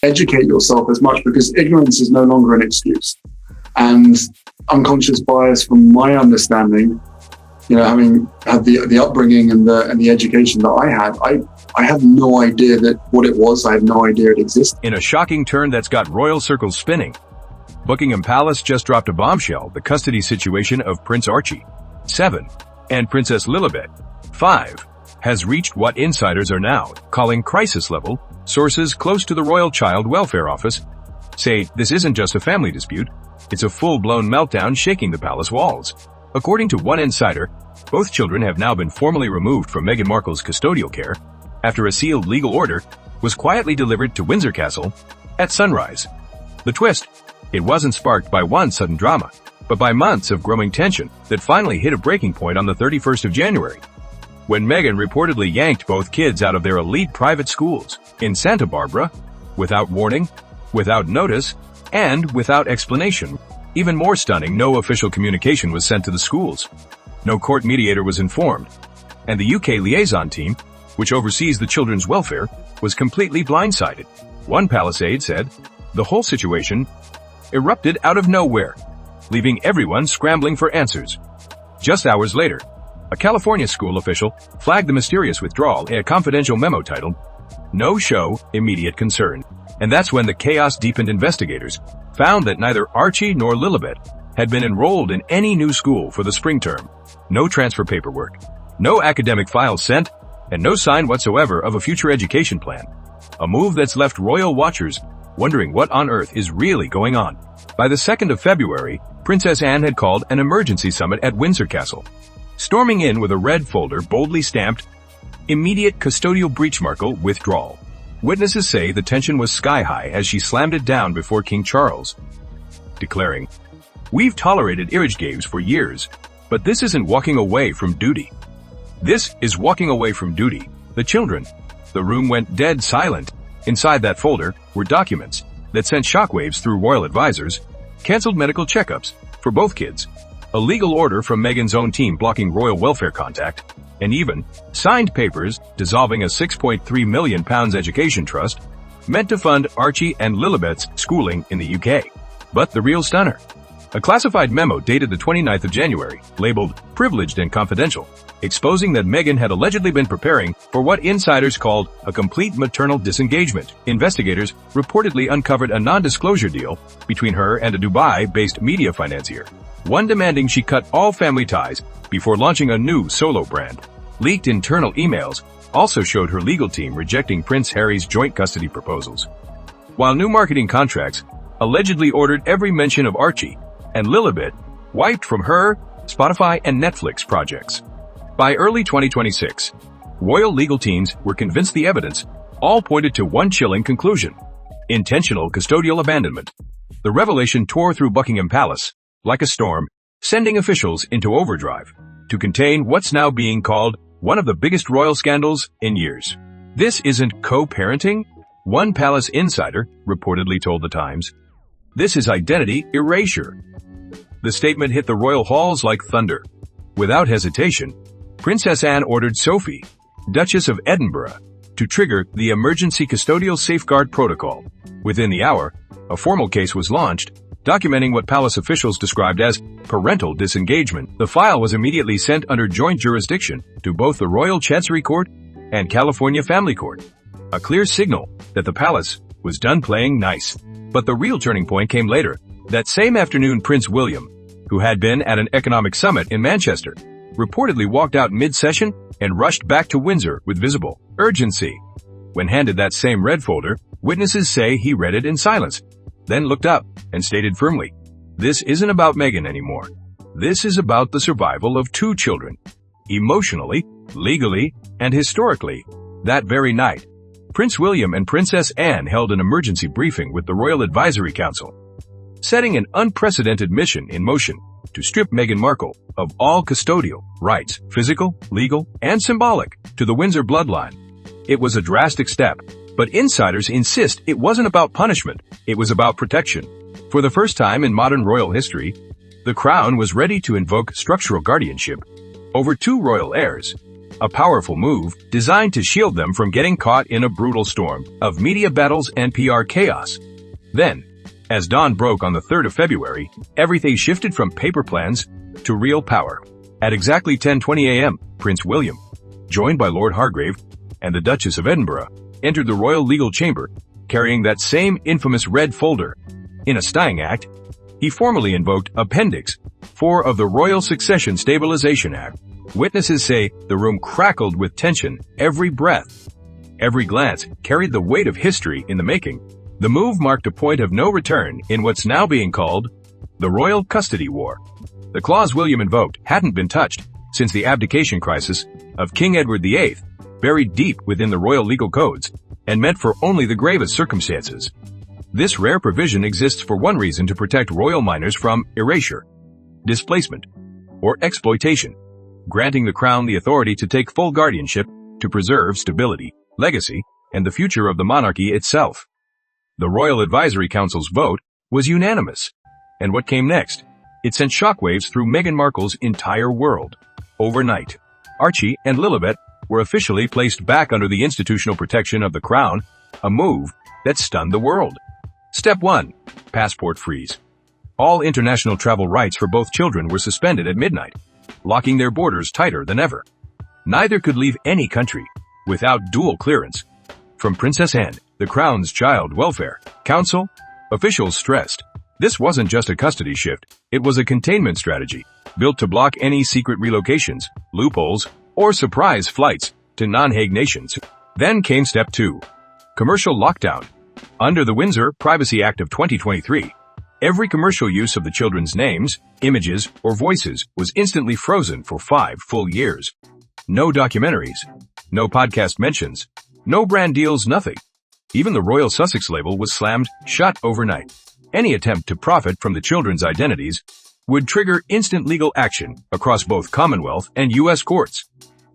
educate yourself as much, because ignorance is no longer an excuse. And unconscious bias, from my understanding, having had the upbringing and the education that I had no idea that what it was. I had no idea it existed. In a shocking turn that's got royal circles spinning, Buckingham Palace just dropped a bombshell: the custody situation of Prince Archie, 7, and Princess Lilibet, 5, has reached what insiders are now calling crisis level. Sources close to the Royal Child Welfare Office say this isn't just a family dispute, it's a full-blown meltdown shaking the palace walls. According to one insider, both children have now been formally removed from Meghan Markle's custodial care after a sealed legal order was quietly delivered to Windsor Castle at sunrise. The twist: it wasn't sparked by one sudden drama, but by months of growing tension that finally hit a breaking point on the 31st of January, when Meghan reportedly yanked both kids out of their elite private schools in Santa Barbara, without warning, without notice, and without explanation. Even more stunning, no official communication was sent to the schools. No court mediator was informed, and the UK liaison team, which oversees the children's welfare, was completely blindsided. One palace aide said, the whole situation erupted out of nowhere, leaving everyone scrambling for answers. Just hours later, a California school official flagged the mysterious withdrawal in a confidential memo titled, "No Show, Immediate Concern." And that's when the chaos deepened. Investigators found that neither Archie nor Lilibet had been enrolled in any new school for the spring term. No transfer paperwork, no academic files sent, and no sign whatsoever of a future education plan. A move that's left royal watchers wondering what on earth is really going on. By the 2nd of February, Princess Anne had called an emergency summit at Windsor Castle, storming in with a red folder boldly stamped, "Immediate custodial breach, Markle, withdrawal." Witnesses say the tension was sky-high as she slammed it down before King Charles, declaring, "We've tolerated irrige games for years, but this isn't walking away from duty. This is walking away from duty." The children. The room went dead silent. Inside that folder were documents that sent shockwaves through royal advisors, canceled medical checkups for both kids, a legal order from Meghan's own team blocking royal welfare contact, and even signed papers dissolving a £6.3 million education trust meant to fund Archie and Lilibet's schooling in the UK. But the real stunner: a classified memo dated the 29th of January, labeled "privileged and confidential," exposing that Meghan had allegedly been preparing for what insiders called a complete maternal disengagement. Investigators reportedly uncovered a non-disclosure deal between her and a Dubai-based media financier, one demanding she cut all family ties before launching a new solo brand. Leaked internal emails also showed her legal team rejecting Prince Harry's joint custody proposals, while new marketing contracts allegedly ordered every mention of Archie and Lilibet wiped from her, Spotify, and Netflix projects. By early 2026, royal legal teams were convinced the evidence all pointed to one chilling conclusion: intentional custodial abandonment. The revelation tore through Buckingham Palace like a storm, sending officials into overdrive to contain what's now being called one of the biggest royal scandals in years. "This isn't co-parenting," one palace insider reportedly told The Times. "This is identity erasure." The statement hit the royal halls like thunder. Without hesitation, Princess Anne ordered Sophie, Duchess of Edinburgh, to trigger the Emergency Custodial Safeguard Protocol. Within the hour, a formal case was launched, documenting what palace officials described as parental disengagement. The file was immediately sent under joint jurisdiction to both the Royal Chancery Court and California Family Court, a clear signal that the palace was done playing nice. But the real turning point came later. That same afternoon, Prince William, who had been at an economic summit in Manchester, reportedly walked out mid-session and rushed back to Windsor with visible urgency. When handed that same red folder, witnesses say he read it in silence, then looked up and stated firmly, "This isn't about Meghan anymore. This is about the survival of two children, emotionally, legally, and historically." That very night, Prince William and Princess Anne held an emergency briefing with the Royal Advisory Council, setting an unprecedented mission in motion to strip Meghan Markle of all custodial rights, physical, legal, and symbolic, to the Windsor bloodline. It was a drastic step, but insiders insist it wasn't about punishment, it was about protection. For the first time in modern royal history, the Crown was ready to invoke structural guardianship over two royal heirs, a powerful move designed to shield them from getting caught in a brutal storm of media battles and PR chaos. Then, as dawn broke on the 3rd of February, everything shifted from paper plans to real power. At exactly 10:20 a.m., Prince William, joined by Lord Hargrave and the Duchess of Edinburgh, entered the Royal Legal Chamber, carrying that same infamous red folder. In a stunning act, he formally invoked Appendix 4 of the Royal Succession Stabilization Act. Witnesses say the room crackled with tension every breath. Every glance carried the weight of history in the making. The move marked a point of no return in what's now being called the Royal Custody War. The clause William invoked hadn't been touched since the abdication crisis of King Edward VIII, buried deep within the royal legal codes, and meant for only the gravest circumstances. This rare provision exists for one reason: to protect royal minors from erasure, displacement, or exploitation, granting the Crown the authority to take full guardianship to preserve stability, legacy, and the future of the monarchy itself. The Royal Advisory Council's vote was unanimous. And what came next? It sent shockwaves through Meghan Markle's entire world. Overnight, Archie and Lilibet were officially placed back under the institutional protection of the Crown, a move that stunned the world. Step 1. Passport freeze. All international travel rights for both children were suspended at midnight, locking their borders tighter than ever. Neither could leave any country without dual clearance. From Princess Anne, the Crown's Child Welfare Council, officials stressed this wasn't just a custody shift, it was a containment strategy built to block any secret relocations, loopholes, or surprise flights to non-Hague nations. Then came Step 2. Commercial lockdown. Under the Windsor Privacy Act of 2023, every commercial use of the children's names, images, or voices was instantly frozen for 5 full years. No documentaries, no podcast mentions, no brand deals, nothing. Even the Royal Sussex label was slammed shut overnight. Any attempt to profit from the children's identities would trigger instant legal action across both Commonwealth and U.S. courts.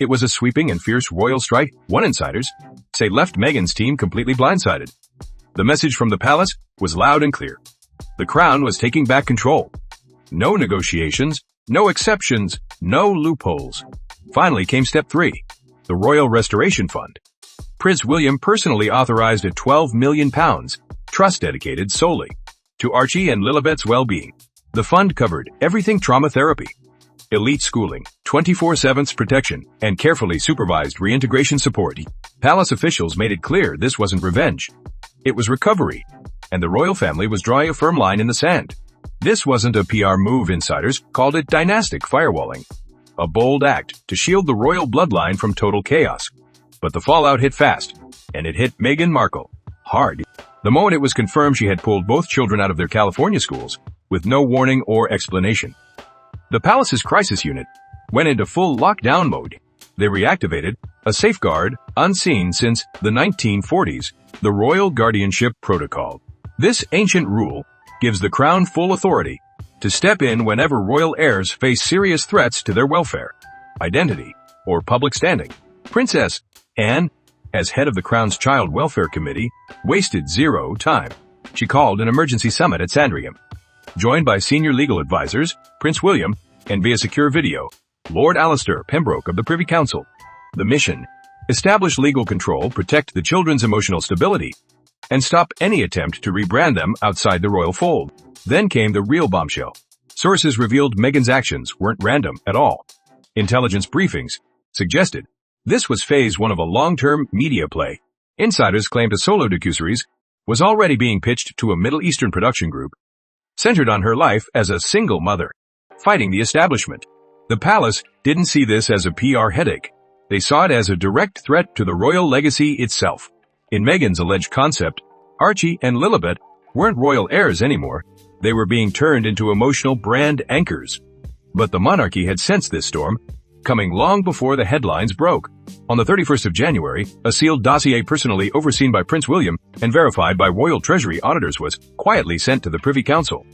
It was a sweeping and fierce royal strike, one insiders say left Meghan's team completely blindsided. The message from the palace was loud and clear. The Crown was taking back control. No negotiations, no exceptions, no loopholes. Finally came Step 3, the Royal Restoration Fund. Prince William personally authorized a £12 million trust dedicated solely to Archie and Lilibet's well-being. The fund covered everything: trauma therapy, elite schooling, 24/7 protection, and carefully supervised reintegration support. Palace officials made it clear this wasn't revenge. It was recovery, and the royal family was drawing a firm line in the sand. This wasn't a PR move. Insiders called it dynastic firewalling, a bold act to shield the royal bloodline from total chaos. But the fallout hit fast, and it hit Meghan Markle hard. The moment it was confirmed she had pulled both children out of their California schools, with no warning or explanation. The palace's crisis unit went into full lockdown mode. They reactivated a safeguard unseen since the 1940s, the Royal Guardianship Protocol. This ancient rule gives the Crown full authority to step in whenever royal heirs face serious threats to their welfare, identity, or public standing. Princess Anne, as head of the Crown's Child Welfare Committee, wasted zero time. She called an emergency summit at Sandringham, joined by senior legal advisors, Prince William, and via secure video, Lord Alistair Pembroke of the Privy Council. The mission: establish legal control, protect the children's emotional stability, and stop any attempt to rebrand them outside the royal fold. Then came the real bombshell. Sources revealed Meghan's actions weren't random at all. Intelligence briefings suggested this was phase 1 of a long-term media play. Insiders claimed a solo docuseries was already being pitched to a Middle Eastern production group, centered on her life as a single mother, fighting the establishment. The palace didn't see this as a PR headache. They saw it as a direct threat to the royal legacy itself. In Meghan's alleged concept, Archie and Lilibet weren't royal heirs anymore. They were being turned into emotional brand anchors. But the monarchy had sensed this storm coming long before the headlines broke. On the 31st of January, a sealed dossier personally overseen by Prince William and verified by Royal Treasury auditors was quietly sent to the Privy Council.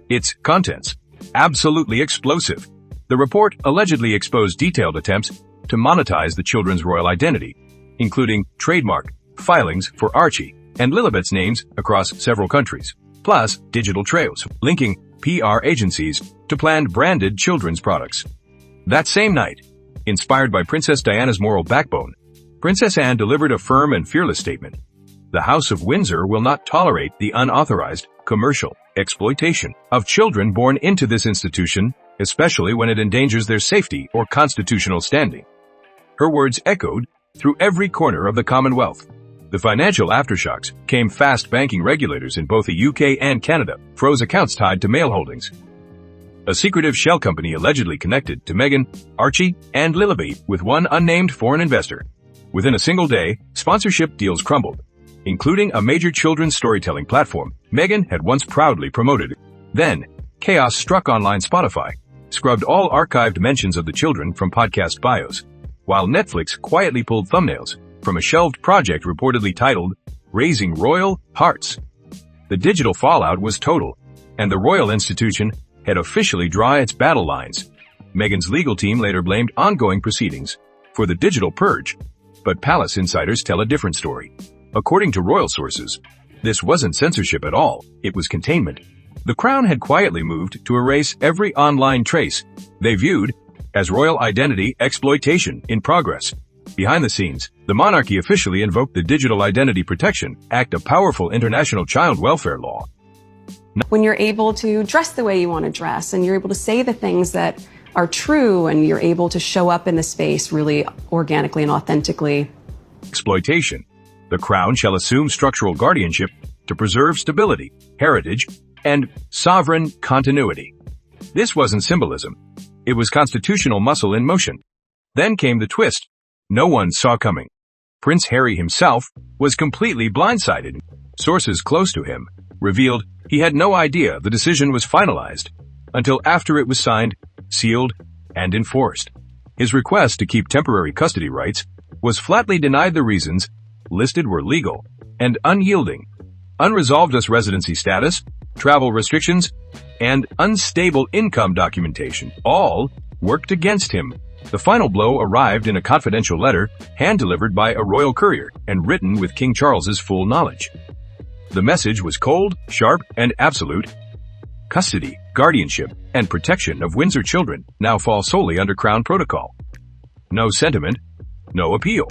Its contents: absolutely explosive. The report allegedly exposed detailed attempts to monetize the children's royal identity, including trademark filings for Archie and Lilibet's names across several countries, plus digital trails linking PR agencies to planned branded children's products. That same night, Inspired by Princess Diana's moral backbone, Princess Anne delivered a firm and fearless statement. The House of Windsor will not tolerate the unauthorized, commercial exploitation of children born into this institution, especially when it endangers their safety or constitutional standing. Her words echoed through every corner of the Commonwealth. The financial aftershocks came fast. Banking regulators in both the UK and Canada froze accounts tied to mail holdings. A secretive shell company allegedly connected to Meghan, Archie, and Lilibet with one unnamed foreign investor. Within a single day, sponsorship deals crumbled, including a major children's storytelling platform Meghan had once proudly promoted. Then, chaos struck online. Spotify scrubbed all archived mentions of the children from podcast bios, while Netflix quietly pulled thumbnails from a shelved project reportedly titled Raising Royal Hearts. The digital fallout was total, and the royal institution had officially drawn its battle lines. Meghan's legal team later blamed ongoing proceedings for the digital purge, but palace insiders tell a different story. According to royal sources, this wasn't censorship at all, it was containment. The Crown had quietly moved to erase every online trace they viewed as royal identity exploitation in progress. Behind the scenes, the monarchy officially invoked the Digital Identity Protection Act, a powerful international child welfare law. When you're able to dress the way you want to dress and you're able to say the things that are true and you're able to show up in the space really organically and authentically. Exploitation. The Crown shall assume structural guardianship to preserve stability, heritage, and sovereign continuity. This wasn't symbolism. It was constitutional muscle in motion. Then came the twist no one saw coming. Prince Harry himself was completely blindsided. Sources close to him revealed he had no idea the decision was finalized until after it was signed, sealed, and enforced. His request to keep temporary custody rights was flatly denied. The reasons listed were legal and unyielding. Unresolved US residency status, travel restrictions, and unstable income documentation all worked against him. The final blow arrived in a confidential letter hand-delivered by a royal courier and written with King Charles's full knowledge. The message was cold, sharp, and absolute. Custody, guardianship, and protection of Windsor children now fall solely under Crown protocol. No sentiment, no appeal.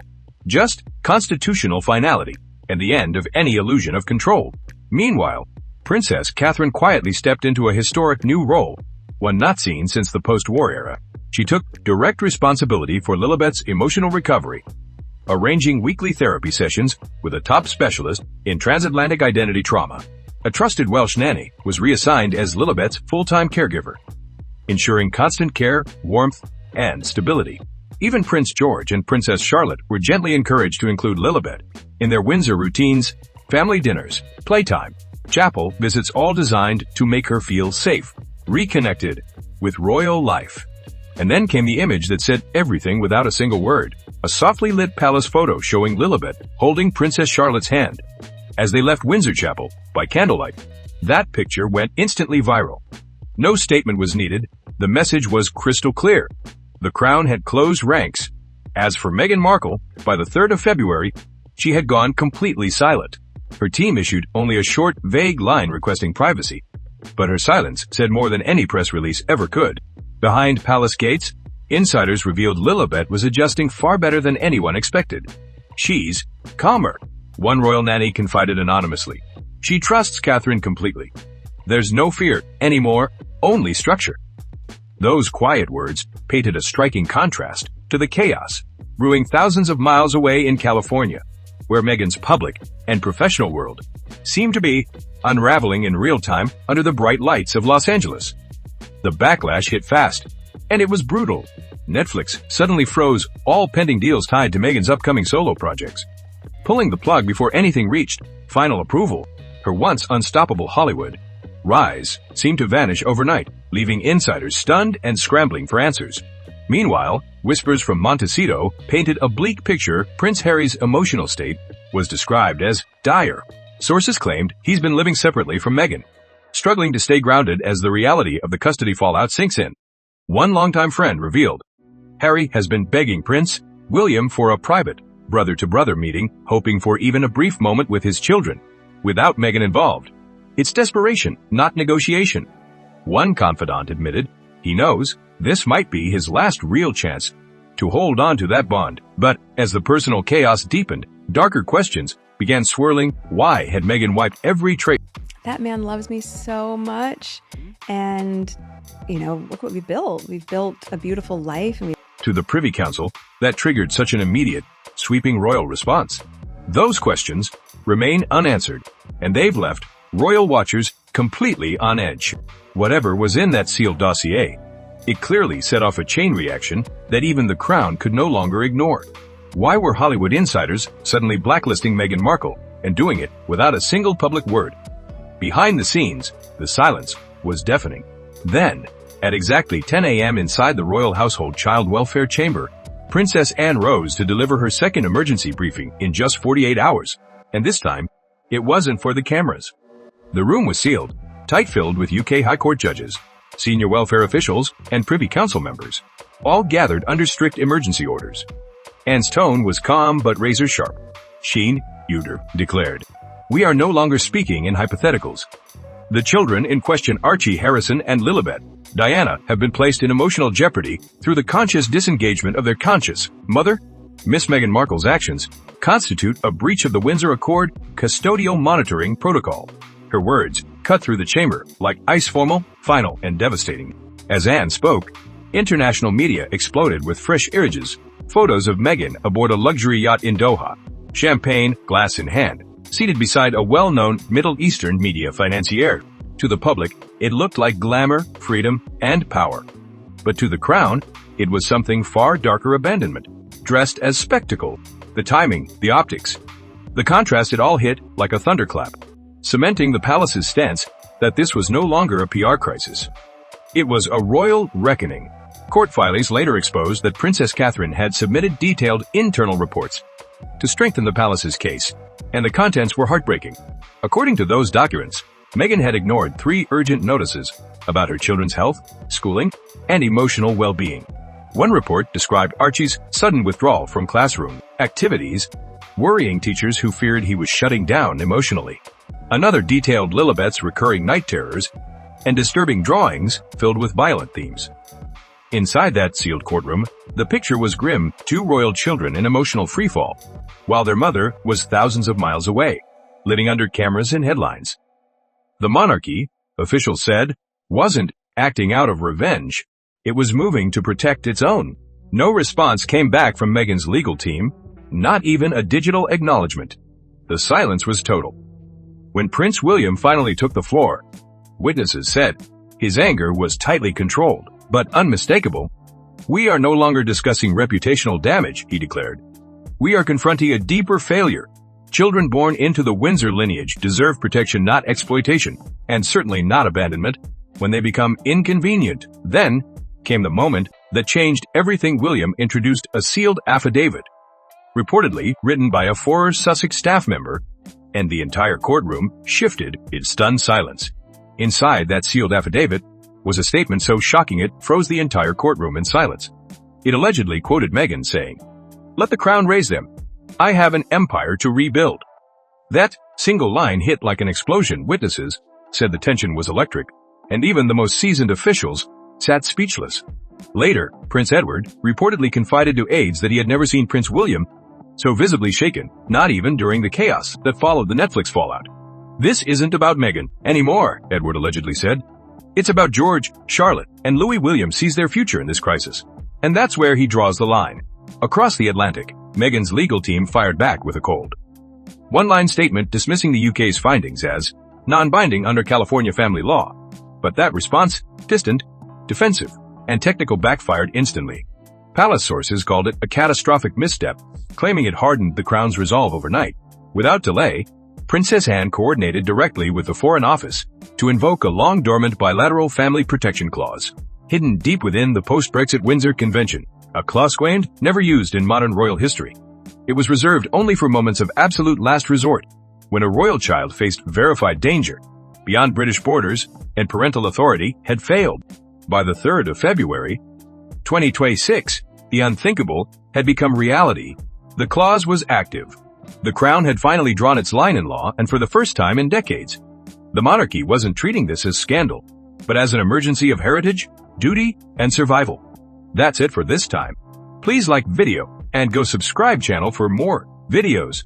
Just constitutional finality and the end of any illusion of control. Meanwhile, Princess Catherine quietly stepped into a historic new role, one not seen since the post-war era. She took direct responsibility for Lilibet's emotional recovery, arranging weekly therapy sessions with a top specialist in transatlantic identity trauma. A trusted Welsh nanny was reassigned as Lilibet's full-time caregiver, ensuring constant care, warmth, and stability. Even Prince George and Princess Charlotte were gently encouraged to include Lilibet in their Windsor routines, family dinners, playtime, chapel visits, all designed to make her feel safe, reconnected with royal life. And then came the image that said everything without a single word. A softly lit palace photo showing Lilibet holding Princess Charlotte's hand as they left Windsor Chapel by candlelight. That picture went instantly viral. No statement was needed. The message was crystal clear. The Crown had closed ranks. As for Meghan Markle, by the 3rd of February, she had gone completely silent. Her team issued only a short, vague line requesting privacy, but her silence said more than any press release ever could. Behind palace gates, insiders revealed Lilibet was adjusting far better than anyone expected. She's calmer, one royal nanny confided anonymously. She trusts Catherine completely. There's no fear anymore, only structure. Those quiet words painted a striking contrast to the chaos brewing thousands of miles away in California, where Meghan's public and professional world seemed to be unraveling in real time under the bright lights of Los Angeles. The backlash hit fast, and it was brutal. Netflix suddenly froze all pending deals tied to Meghan's upcoming solo projects, pulling the plug before anything reached final approval. Her once unstoppable Hollywood rise seemed to vanish overnight, leaving insiders stunned and scrambling for answers. Meanwhile, whispers from Montecito painted a bleak picture. Prince Harry's emotional state was described as dire. Sources claimed he's been living separately from Meghan, struggling to stay grounded as the reality of the custody fallout sinks in. One longtime friend revealed Harry has been begging Prince William for a private, brother-to-brother meeting, hoping for even a brief moment with his children, without Meghan involved. It's desperation, not negotiation. One confidant admitted he knows this might be his last real chance to hold on to that bond. But as the personal chaos deepened, darker questions began swirling. Why had Meghan wiped every trace? That man loves me so much. And, look what we built. We've built a beautiful life. And to the Privy Council that triggered such an immediate, sweeping royal response? Those questions remain unanswered, and they've left royal watchers completely on edge. Whatever was in that sealed dossier, it clearly set off a chain reaction that even the Crown could no longer ignore. Why were Hollywood insiders suddenly blacklisting Meghan Markle and doing it without a single public word? Behind the scenes, the silence was deafening. Then, at exactly 10 a.m. inside the royal household child welfare chamber, Princess Anne rose to deliver her second emergency briefing in just 48 hours. And this time, it wasn't for the cameras. The room was sealed, tight-filled with UK High Court judges, senior welfare officials, and Privy Council members, all gathered under strict emergency orders. Anne's tone was calm but razor-sharp. Sheen, Uder, declared, "We are no longer speaking in hypotheticals. The children in question, Archie, Harrison, and Lilibet, Diana, have been placed in emotional jeopardy through the conscious disengagement of their conscious mother. Miss Meghan Markle's actions constitute a breach of the Windsor Accord custodial monitoring protocol." Her words cut through the chamber like ice, formal, final, and devastating. As Anne spoke, international media exploded with fresh images, photos of Meghan aboard a luxury yacht in Doha, champagne glass in hand, seated beside a well-known Middle Eastern media financier. To the public, it looked like glamour, freedom, and power. But to the Crown, it was something far darker: abandonment, dressed as spectacle. The timing, the optics, the contrast, it all hit like a thunderclap, cementing the palace's stance that this was no longer a PR crisis. It was a royal reckoning. Court filings later exposed that Princess Catherine had submitted detailed internal reports to strengthen the palace's case, and the contents were heartbreaking. According to those documents, Meghan had ignored 3 urgent notices about her children's health, schooling, and emotional well-being. One report described Archie's sudden withdrawal from classroom activities, worrying teachers who feared he was shutting down emotionally. Another detailed Lilibet's recurring night terrors and disturbing drawings filled with violent themes. Inside that sealed courtroom, the picture was grim: 2 royal children in emotional freefall, while their mother was thousands of miles away, living under cameras and headlines. The monarchy, officials said, wasn't acting out of revenge. It was moving to protect its own. No response came back from Meghan's legal team, not even a digital acknowledgement. The silence was total. When Prince William finally took the floor, witnesses said his anger was tightly controlled, but unmistakable. "We are no longer discussing reputational damage," he declared. "We are confronting a deeper failure. Children born into the Windsor lineage deserve protection, not exploitation, and certainly not abandonment. When they become inconvenient, then came the moment that changed everything." William introduced a sealed affidavit, reportedly written by a former Sussex staff member, and the entire courtroom shifted in stunned silence. Inside that sealed affidavit was a statement so shocking it froze the entire courtroom in silence. It allegedly quoted Meghan saying, "Let the Crown raise them. I have an empire to rebuild." That single line hit like an explosion. Witnesses said the tension was electric, and even the most seasoned officials sat speechless. Later, Prince Edward reportedly confided to aides that he had never seen Prince William so visibly shaken, not even during the chaos that followed the Netflix fallout. "This isn't about Meghan anymore," Edward allegedly said. "It's about George, Charlotte, and Louis. William sees their future in this crisis. And that's where he draws the line." Across the Atlantic, Meghan's legal team fired back with a cold one-line statement dismissing the UK's findings as non-binding under California family law. But that response, distant, defensive, and technical, backfired instantly. Palace sources called it a catastrophic misstep, claiming it hardened the Crown's resolve overnight. Without delay, Princess Anne coordinated directly with the Foreign Office to invoke a long-dormant bilateral family protection clause, hidden deep within the post-Brexit Windsor Convention, a clause quaint, never used in modern royal history. It was reserved only for moments of absolute last resort, when a royal child faced verified danger beyond British borders and parental authority had failed. By the 3rd of February, 2026, the unthinkable had become reality. The clause was active. The Crown had finally drawn its line in law, and for the first time in decades, the monarchy wasn't treating this as scandal, but as an emergency of heritage, duty, and survival. That's it for this time. Please like video and go subscribe channel for more videos.